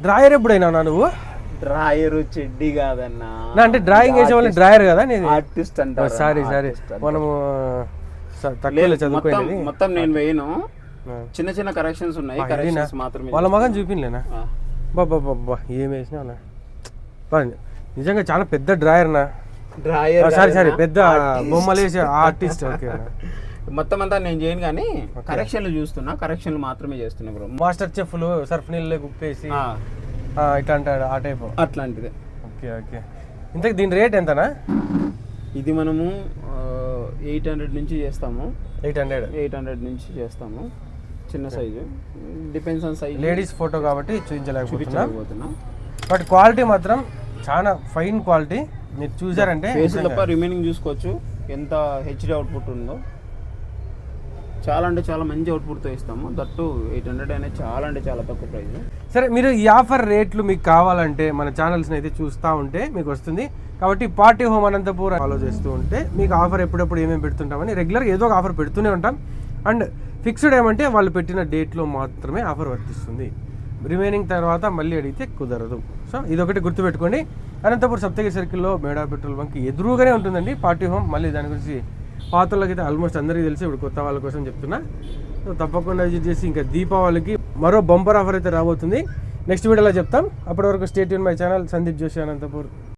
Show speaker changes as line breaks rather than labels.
Drawer ఎప్పుడైనా నువ్వు?
Drawer చెడ్డి కాదన్నా,
అంటే డ్రాయింగ్ వేసే వాళ్ళని డ్రాయర్ కదా నేను
ఆర్టిస్ట్ అంటారు.
సారీ మనము తక్కువ చదువుకోలేదు.
మొత్తం నేను వేయను, చిన్న చిన్న కరెక్షన్స్ ఉన్నాయి, కరెక్షన్స్ మాత్రమే.
వాళ్ళ మగం చూపిలేనా? బాబా ఏం వేసినా నిజంగా చాలా పెద్ద డ్రాయర్ నా.
డ్రాయర్
సారీ పెద్ద బొమ్మలు వేసే ఆర్టిస్ట్. ఓకే
మొత్తం అంతా నేను చేయను కానీ కరెక్షన్లు చూస్తున్నా, కరెక్షన్లు మాత్రమే చేస్తున్నా బ్రో.
మాస్టర్ చెఫ్లు సర్ఫ్ నీళ్ళు కుప్పేసి ఇట్లా అంటాడు ఆ టైప్
అట్లాంటిదే.
ఓకే ఇంతకు దీని రేట్ ఎంతనా?
ఇది మనము 800 నుంచి చేస్తాము.
800
నుంచి చేస్తాము. చిన్న size, depends on size.
Ladies photo కాబట్టి చూపించలేకపోతున్నా, బట్ క్వాలిటీ మాత్రం చాలా ఫైన్ క్వాలిటీ. మీరు చూసారంటే
ఫేస్ తప్ప రిమైనింగ్ చూసుకోవచ్చు ఎంత హెచ్డి అవుట్పుట్ ఉందో. చాలా అంటే చాలా మంచి అవుట్పుట్తో ఇస్తాము. దట్టు 800 అనేది చాలా అంటే చాలా తక్కువ ప్రైస్.
సరే, మీరు ఈ ఆఫర్ రేట్లు మీకు కావాలంటే మన ఛానల్స్ని అయితే చూస్తూ ఉంటే మీకు వస్తుంది. కాబట్టి పార్టీ హోమ్ అనంతపూర్ ఫాలో చేస్తూ ఉంటే మీకు ఆఫర్ ఎప్పుడెప్పుడు ఏమేమి పెడుతుంటామని రెగ్యులర్ ఏదో ఒక ఆఫర్ పెడుతూనే ఉంటాం. అండ్ ఫిక్స్డ్ ఏమంటే వాళ్ళు పెట్టిన డేట్లో మాత్రమే ఆఫర్ వర్తిస్తుంది. రిమైనింగ్ తర్వాత మళ్ళీ అడిగితే కుదరదు. సో ఇదొకటి గుర్తుపెట్టుకోండి. అనంతపూర్ సప్తగిరి సర్కిల్లో మేడా పెట్రోల్ బంక్ ఎదురుగానే ఉంటుందండి పార్టీ హోమ్. మళ్ళీ దాని గురించి పాతలకి అయితే ఆల్మోస్ట్ అందరికీ తెలిసి, ఇప్పుడు కొత్త వాళ్ళ కోసం చెప్తున్నా. సో తప్పకుండా విజిట్ చేసి, ఇంకా దీపావళికి మరో బంపర్ ఆఫర్ అయితే రాబోతుంది. నెక్స్ట్ వీడియోలో చెప్తాం. అప్పటి వరకు stay tune my channel Sandeep Joshi Anantapur.